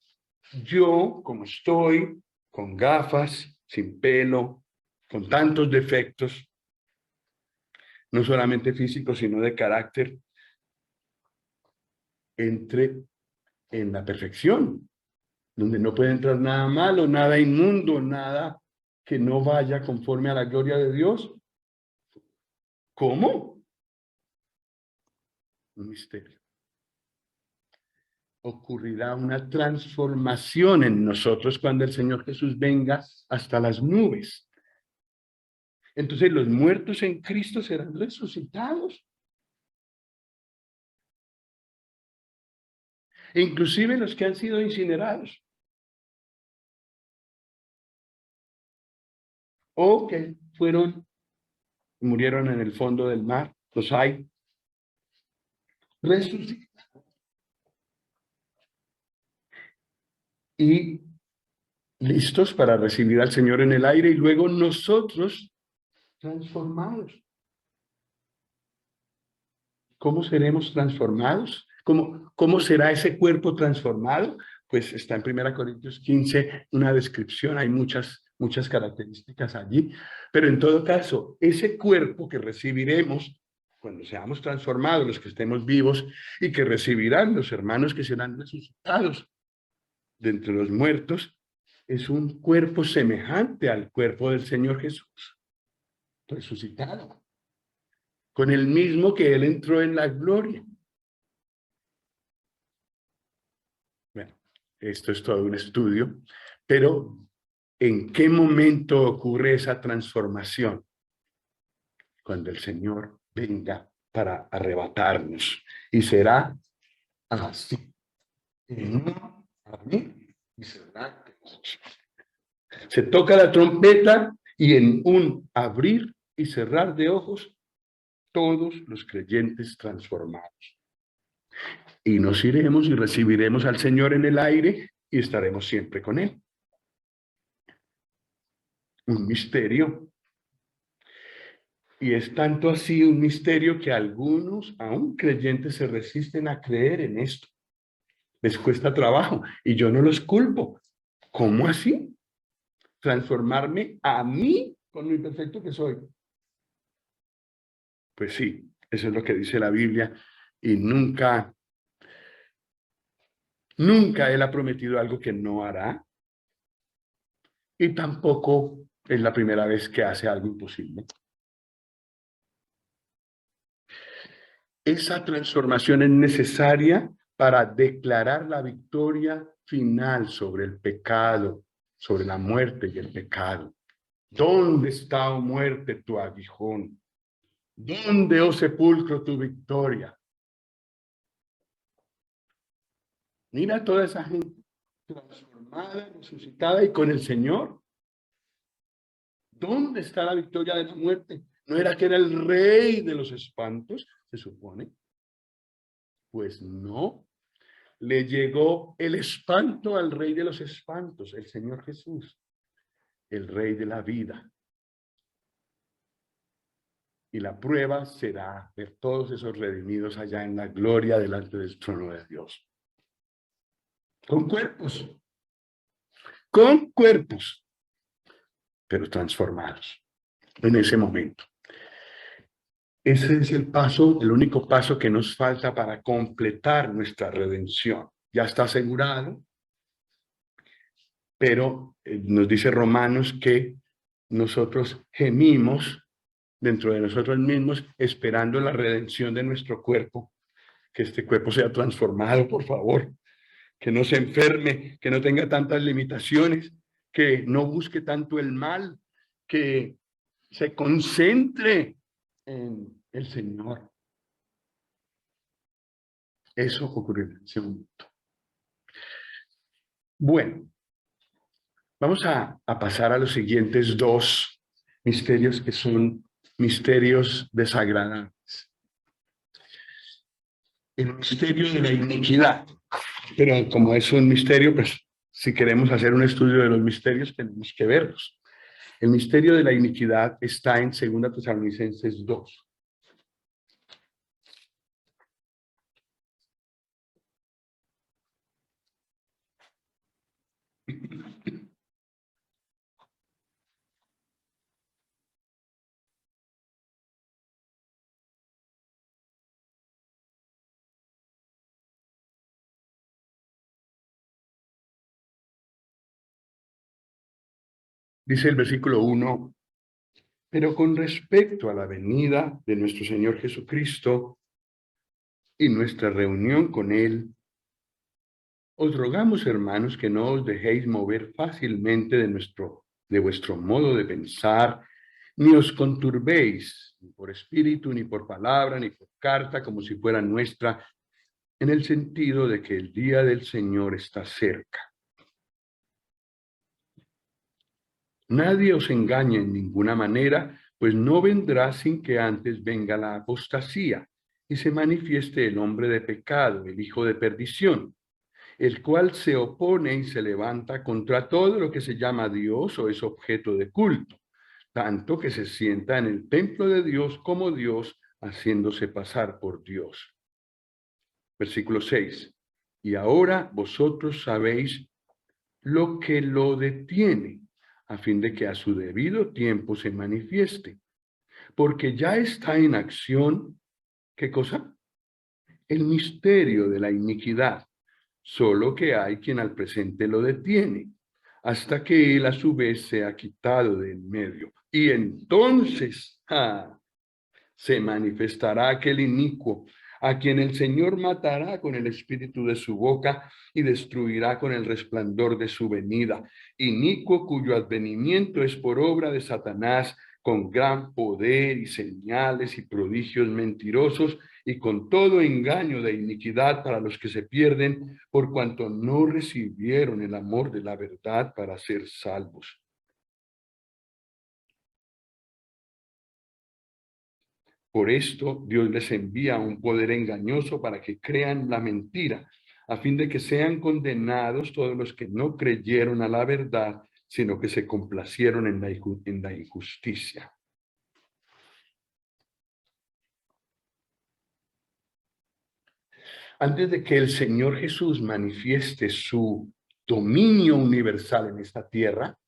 S1: yo, como estoy, con gafas, sin pelo, con tantos defectos, no solamente físicos, sino de carácter, entre en la perfección, donde no puede entrar nada malo, nada inmundo, nada que no vaya conforme a la gloria de Dios? ¿Cómo? Un misterio. Ocurrirá una transformación en nosotros cuando el Señor Jesús venga hasta las nubes. Entonces los muertos en Cristo serán resucitados. Inclusive los que han sido incinerados. O que murieron en el fondo del mar. Los hay. Resucitados. Y listos para recibir al Señor en el aire y luego nosotros transformados. ¿Cómo seremos transformados? ¿Cómo será ese cuerpo transformado? Pues está en 1 Corintios 15 una descripción, hay muchas características allí, pero en todo caso, ese cuerpo que recibiremos cuando seamos transformados, los que estemos vivos, y que recibirán los hermanos que serán resucitados de entre los muertos, es un cuerpo semejante al cuerpo del Señor Jesús, resucitado, con el mismo que Él entró en la gloria. Bueno, esto es todo un estudio, pero ¿en qué momento ocurre esa transformación? Cuando el Señor venga para arrebatarnos. Y será así. En un abrir y cerrar de ojos. Se toca la trompeta y en un abrir y cerrar de ojos, todos los creyentes transformados. Y nos iremos y recibiremos al Señor en el aire y estaremos siempre con Él. Un misterio. Y es tanto así un misterio que algunos, aún creyentes, se resisten a creer en esto. Les cuesta trabajo y yo no los culpo. ¿Cómo así? Transformarme a mí con lo imperfecto que soy. Pues sí, eso es lo que dice la Biblia y nunca Él ha prometido algo que no hará y tampoco es la primera vez que hace algo imposible. Esa transformación es necesaria para declarar la victoria final sobre el pecado, sobre la muerte y el pecado. ¿Dónde está, oh muerte, tu aguijón? ¿Dónde, oh sepulcro, tu victoria? Mira toda esa gente transformada, resucitada y con el Señor. ¿Dónde está la victoria de la muerte? ¿No era que era el rey de los espantos, se supone? Pues no. Le llegó el espanto al rey de los espantos, el Señor Jesús, el rey de la vida. Y la prueba será ver todos esos redimidos allá en la gloria delante del trono de Dios. Con cuerpos, pero transformados en ese momento. Ese es el paso, el único paso que nos falta para completar nuestra redención. Ya está asegurado, pero nos dice Romanos que nosotros gemimos dentro de nosotros mismos esperando la redención de nuestro cuerpo, que este cuerpo sea transformado, por favor, que no se enferme, que no tenga tantas limitaciones, que no busque tanto el mal, que se concentre en el Señor. Eso ocurrirá en ese momento. Bueno, vamos a pasar a los siguientes dos misterios que son misterios desagradables. El misterio de la iniquidad. Pero como es un misterio, pues si queremos hacer un estudio de los misterios, tenemos que verlos. El misterio de la iniquidad está en 2 Tesalonicenses 2. Dice el versículo 1, pero con respecto a la venida de nuestro Señor Jesucristo y nuestra reunión con Él, os rogamos, hermanos, que no os dejéis mover fácilmente de vuestro modo de pensar, ni os conturbéis, ni por espíritu, ni por palabra, ni por carta, como si fuera nuestra, en el sentido de que el día del Señor está cerca. Nadie os engañe en ninguna manera, pues no vendrá sin que antes venga la apostasía y se manifieste el hombre de pecado, el hijo de perdición, el cual se opone y se levanta contra todo lo que se llama Dios o es objeto de culto, tanto que se sienta en el templo de Dios como Dios, haciéndose pasar por Dios. Versículo 6. Y ahora vosotros sabéis lo que lo detiene, a fin de que a su debido tiempo se manifieste. Porque ya está en acción, ¿qué cosa? El misterio de la iniquidad, solo que hay quien al presente lo detiene, hasta que él a su vez sea quitado de en medio. Y entonces se manifestará aquel inicuo, a quien el Señor matará con el espíritu de su boca y destruirá con el resplandor de su venida. Inicuo cuyo advenimiento es por obra de Satanás, con gran poder y señales y prodigios mentirosos, y con todo engaño de iniquidad para los que se pierden, por cuanto no recibieron el amor de la verdad para ser salvos. Por esto, Dios les envía un poder engañoso para que crean la mentira, a fin de que sean condenados todos los que no creyeron a la verdad, sino que se complacieron en la injusticia. Antes de que el Señor Jesús manifieste su dominio universal en esta tierra,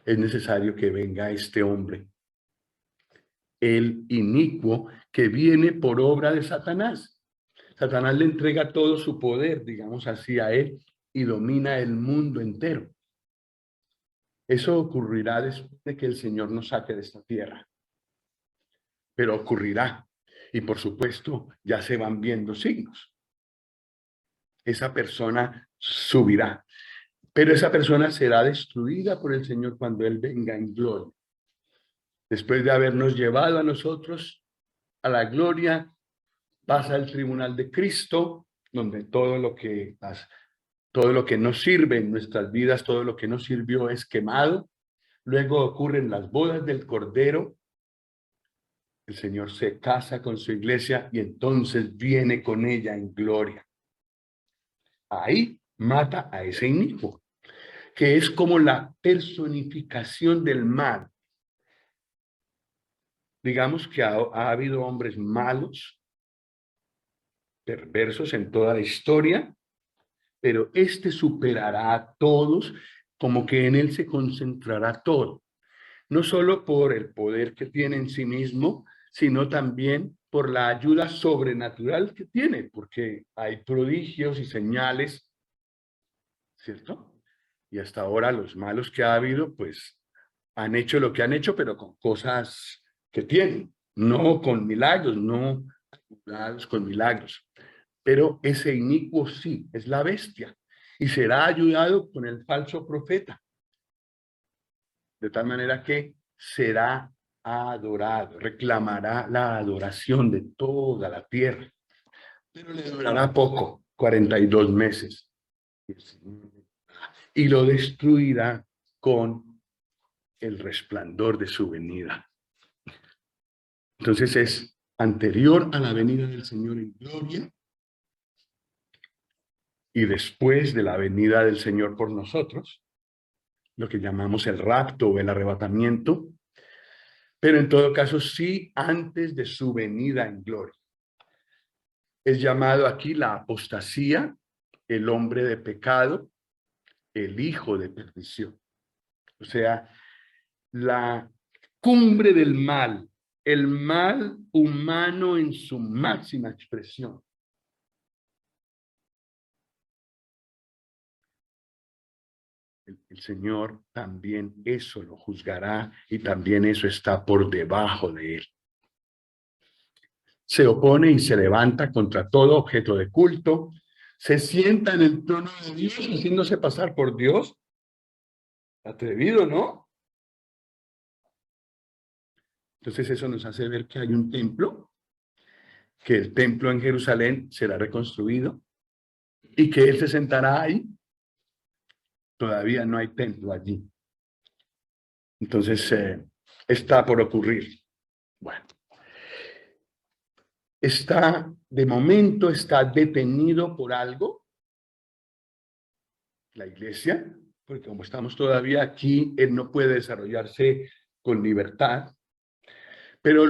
S1: es necesario que venga este hombre, el inicuo, que viene por obra de Satanás. Satanás le entrega todo su poder, digamos así, a él y domina el mundo entero. Eso ocurrirá después de que el Señor nos saque de esta tierra. Pero ocurrirá. Y por supuesto, ya se van viendo signos. Esa persona subirá. Pero esa persona será destruida por el Señor cuando Él venga en gloria. Después de habernos llevado a nosotros a la gloria, pasa al tribunal de Cristo, donde todo lo que no sirve en nuestras vidas, todo lo que no sirvió es quemado. Luego ocurren las bodas del Cordero. El Señor se casa con su iglesia y entonces viene con ella en gloria. Ahí mata a ese inicuo, que es como la personificación del mal. Digamos que ha habido hombres malos, perversos en toda la historia, pero este superará a todos, como que en él se concentrará todo. No solo por el poder que tiene en sí mismo, sino también por la ayuda sobrenatural que tiene, porque hay prodigios y señales, ¿cierto? Y hasta ahora los malos que ha habido, pues, han hecho lo que han hecho, pero con cosas que tienen, no con milagros, no ayudados con milagros. Pero ese inicuo sí, es la bestia, y será ayudado con el falso profeta, de tal manera que será adorado, reclamará la adoración de toda la tierra, pero le durará poco, 42 meses, y lo destruirá con el resplandor de su venida. Entonces es anterior a la venida del Señor en gloria y después de la venida del Señor por nosotros, lo que llamamos el rapto o el arrebatamiento, pero en todo caso sí antes de su venida en gloria. Es llamado aquí la apostasía, el hombre de pecado, el hijo de perdición. O sea, la cumbre del mal, el mal humano en su máxima expresión. El Señor también eso lo juzgará y también eso está por debajo de él. Se opone y se levanta contra todo objeto de culto, se sienta en el trono de Dios haciéndose pasar por Dios. Atrevido, ¿no? Entonces eso nos hace ver que hay un templo, que el templo en Jerusalén será reconstruido y que él se sentará ahí. Todavía no hay templo allí. Entonces está por ocurrir. Bueno, de momento está detenido por algo, la iglesia, porque como estamos todavía aquí, él no puede desarrollarse con libertad, pero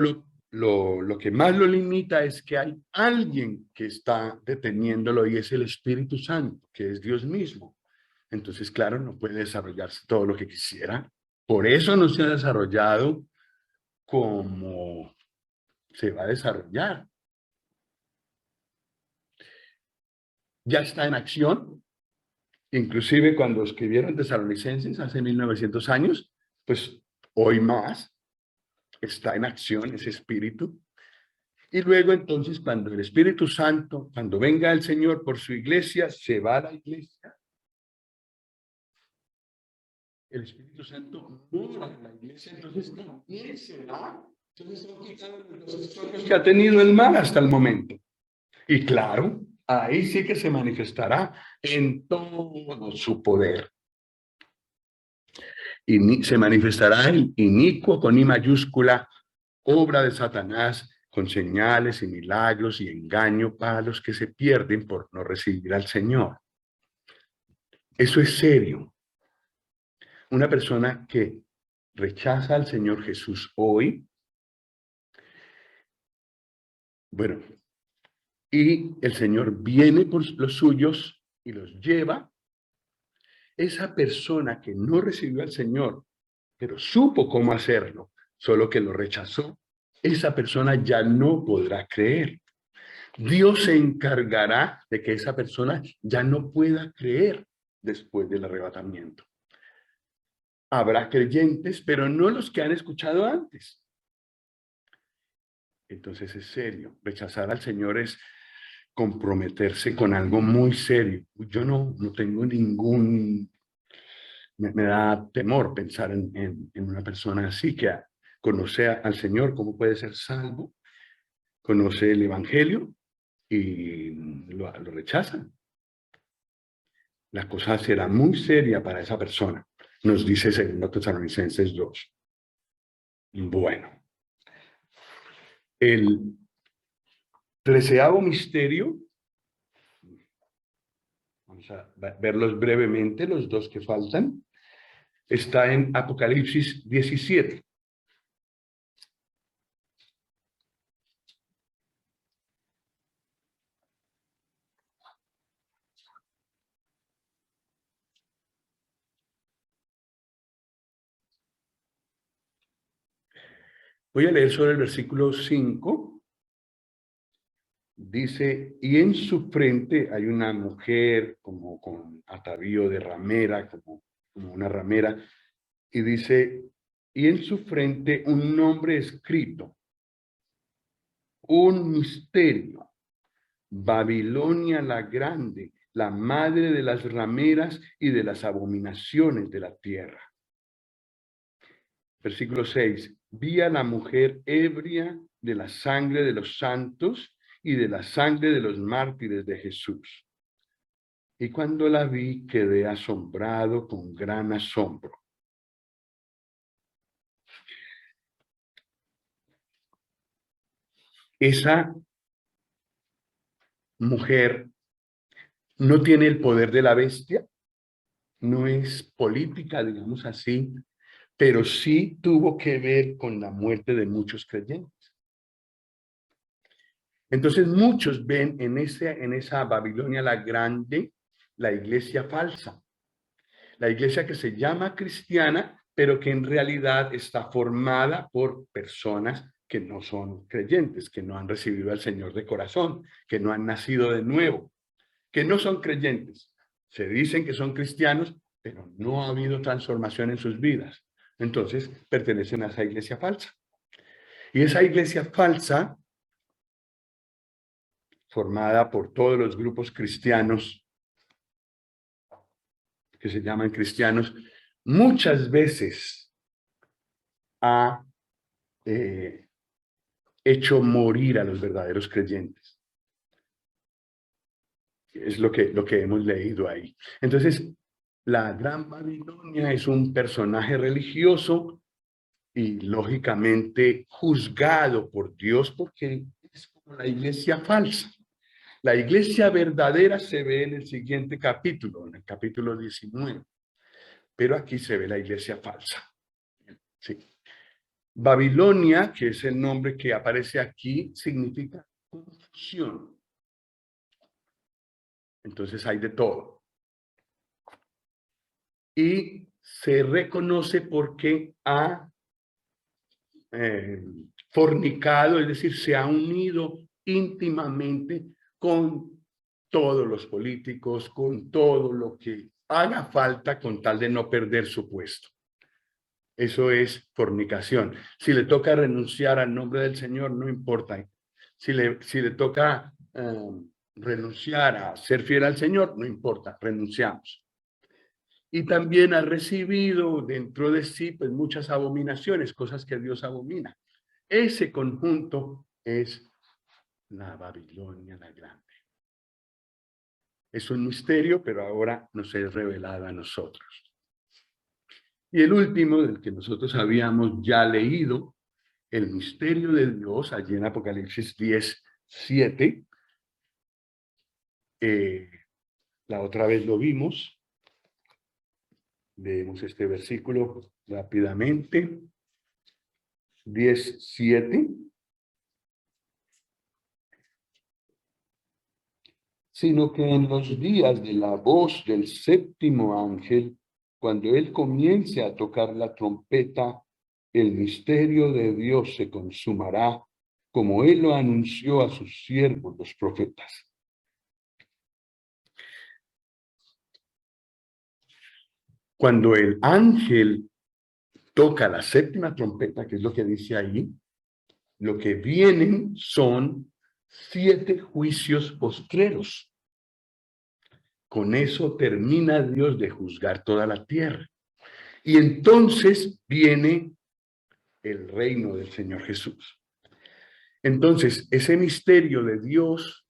S1: lo que más lo limita es que hay alguien que está deteniéndolo y es el Espíritu Santo, que es Dios mismo. Entonces, claro, no puede desarrollarse todo lo que quisiera. Por eso no se ha desarrollado como se va a desarrollar. Ya está en acción. Inclusive cuando escribieron Tesalonicenses hace 1900 años, pues hoy más está en acción ese espíritu. Y luego entonces cuando el Espíritu Santo, cuando venga el Señor por su iglesia, se va a la iglesia. El Espíritu Santo mora en la iglesia, entonces también se va. Entonces son quitados los estorbos que ha tenido el mal hasta el momento. Y claro, ahí sí que se manifestará en todo su poder. Y se manifestará el inicuo con I mayúscula, obra de Satanás, con señales y milagros y engaño para los que se pierden por no recibir al Señor. Eso es serio. Una persona que rechaza al Señor Jesús hoy, bueno, y el Señor viene por los suyos y los lleva, esa persona que no recibió al Señor, pero supo cómo hacerlo, solo que lo rechazó, esa persona ya no podrá creer. Dios se encargará de que esa persona ya no pueda creer después del arrebatamiento. Habrá creyentes, pero no los que han escuchado antes. Entonces es serio. Rechazar al Señor es comprometerse con algo muy serio. Yo no tengo ningún... Me da temor pensar en una persona así que conoce al Señor, cómo puede ser salvo, conoce el Evangelio y lo rechazan. La cosa será muy seria para esa persona, nos dice 2 Tesalonicenses 2. Bueno, el 13º misterio, vamos a verlos brevemente, los dos que faltan, está en Apocalipsis 17. Voy a leer sobre el versículo 5. Dice, y en su frente hay una mujer como con atavío de ramera, como una ramera, y dice, y en su frente un nombre escrito, un misterio, Babilonia la grande, la madre de las rameras y de las abominaciones de la tierra. Versículo 6, vi a la mujer ebria de la sangre de los santos y de la sangre de los mártires de Jesús. Y cuando la vi, quedé asombrado con gran asombro. Esa mujer no tiene el poder de la bestia, no es política, digamos así, pero sí tuvo que ver con la muerte de muchos creyentes. Entonces muchos ven en esa Babilonia la Grande la iglesia falsa, la iglesia que se llama cristiana, pero que en realidad está formada por personas que no son creyentes, que no han recibido al Señor de corazón, que no han nacido de nuevo, que no son creyentes. Se dicen que son cristianos, pero no ha habido transformación en sus vidas. Entonces pertenecen a esa iglesia falsa. Y esa iglesia falsa, formada por todos los grupos cristianos que se llaman cristianos, muchas veces ha hecho morir a los verdaderos creyentes. Es lo que hemos leído ahí. Entonces, la Gran Babilonia es un personaje religioso y lógicamente juzgado por Dios porque es como la iglesia falsa. La iglesia verdadera se ve en el siguiente capítulo, en el capítulo 19, pero aquí se ve la iglesia falsa. Sí. Babilonia, que es el nombre que aparece aquí, significa confusión. Entonces hay de todo. Y se reconoce porque ha fornicado, es decir, se ha unido íntimamente con todos los políticos, con todo lo que haga falta con tal de no perder su puesto. Eso es fornicación. Si le toca renunciar al nombre del Señor, no importa. Si le toca renunciar a ser fiel al Señor, no importa, renunciamos. Y también ha recibido dentro de sí pues, muchas abominaciones, cosas que Dios abomina. Ese conjunto es la Babilonia la Grande. Es un misterio, pero ahora nos es revelado a nosotros. Y el último, del que nosotros habíamos ya leído, el misterio de Dios, allí en Apocalipsis 10:7. La otra vez lo vimos. Leemos este versículo rápidamente. 10:7. Sino que en los días de la voz del séptimo ángel, cuando él comience a tocar la trompeta, el misterio de Dios se consumará, como él lo anunció a sus siervos, los profetas. Cuando el ángel toca la séptima trompeta, que es lo que dice ahí, lo que vienen son 7 juicios postreros. Con eso termina Dios de juzgar toda la tierra. Y entonces viene el reino del Señor Jesús. Entonces, ese misterio de Dios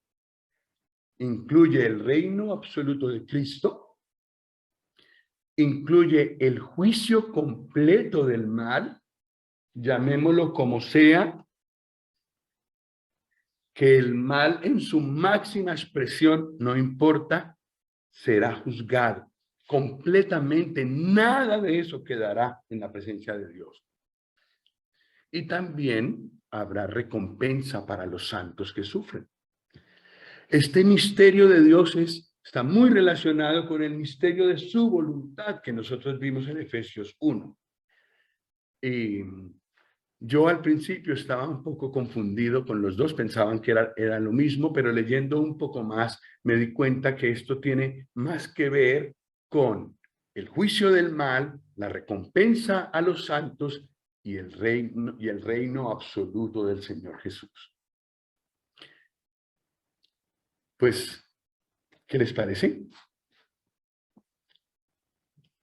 S1: incluye el reino absoluto de Cristo, incluye el juicio completo del mal, llamémoslo como sea, que el mal en su máxima expresión, no importa, será juzgado. Completamente nada de eso quedará en la presencia de Dios. Y también habrá recompensa para los santos que sufren. Este misterio de Dios está muy relacionado con el misterio de su voluntad que nosotros vimos en Efesios 1. Y yo al principio estaba un poco confundido con los dos, pensaban que era lo mismo, pero leyendo un poco más me di cuenta que esto tiene más que ver con el juicio del mal, la recompensa a los santos y el reino absoluto del Señor Jesús. Pues, ¿qué les parece?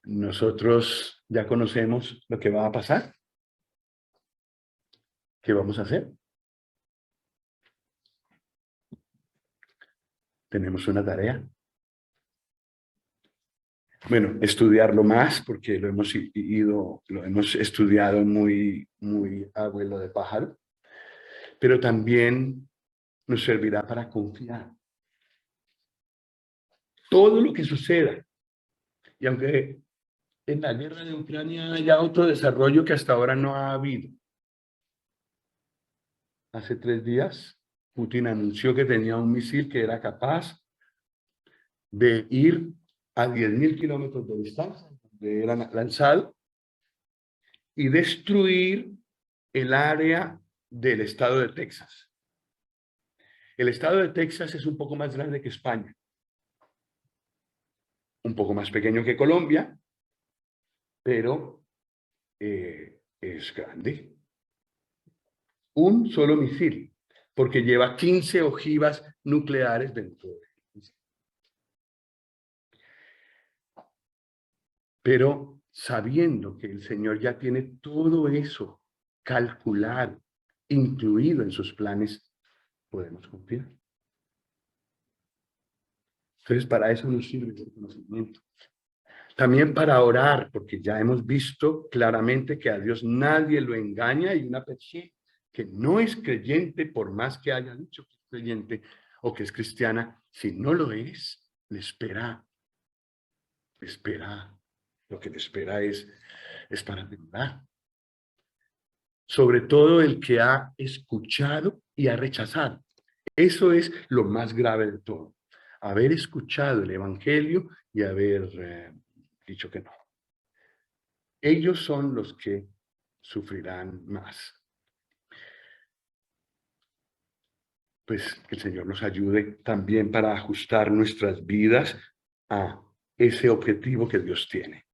S1: Nosotros ya conocemos lo que va a pasar. ¿Qué vamos a hacer? Tenemos una tarea. Bueno, estudiarlo más porque lo hemos estudiado muy abuelo de pájaro, pero también nos servirá para confiar. Todo lo que suceda Y aunque en la guerra de Ucrania haya otro desarrollo que hasta ahora no ha habido. Hace 3 días, Putin anunció que tenía un misil que era capaz de ir a 10.000 kilómetros de distancia, donde era lanzado, y destruir el área del estado de Texas. El estado de Texas es un poco más grande que España, un poco más pequeño que Colombia, pero es grande. Un solo misil, porque lleva 15 ojivas nucleares dentro de él. Pero sabiendo que el Señor ya tiene todo eso calculado, incluido en sus planes, podemos confiar. Entonces, para eso nos sirve el conocimiento. También para orar, porque ya hemos visto claramente que a Dios nadie lo engaña, y una persona que no es creyente, por más que haya dicho que es creyente o que es cristiana, si no lo es, le espera. Lo que le espera es para terminar. Sobre todo el que ha escuchado y ha rechazado. Eso es lo más grave de todo. Haber escuchado el evangelio y haber dicho que no. Ellos son los que sufrirán más. Pues que el Señor nos ayude también para ajustar nuestras vidas a ese objetivo que Dios tiene.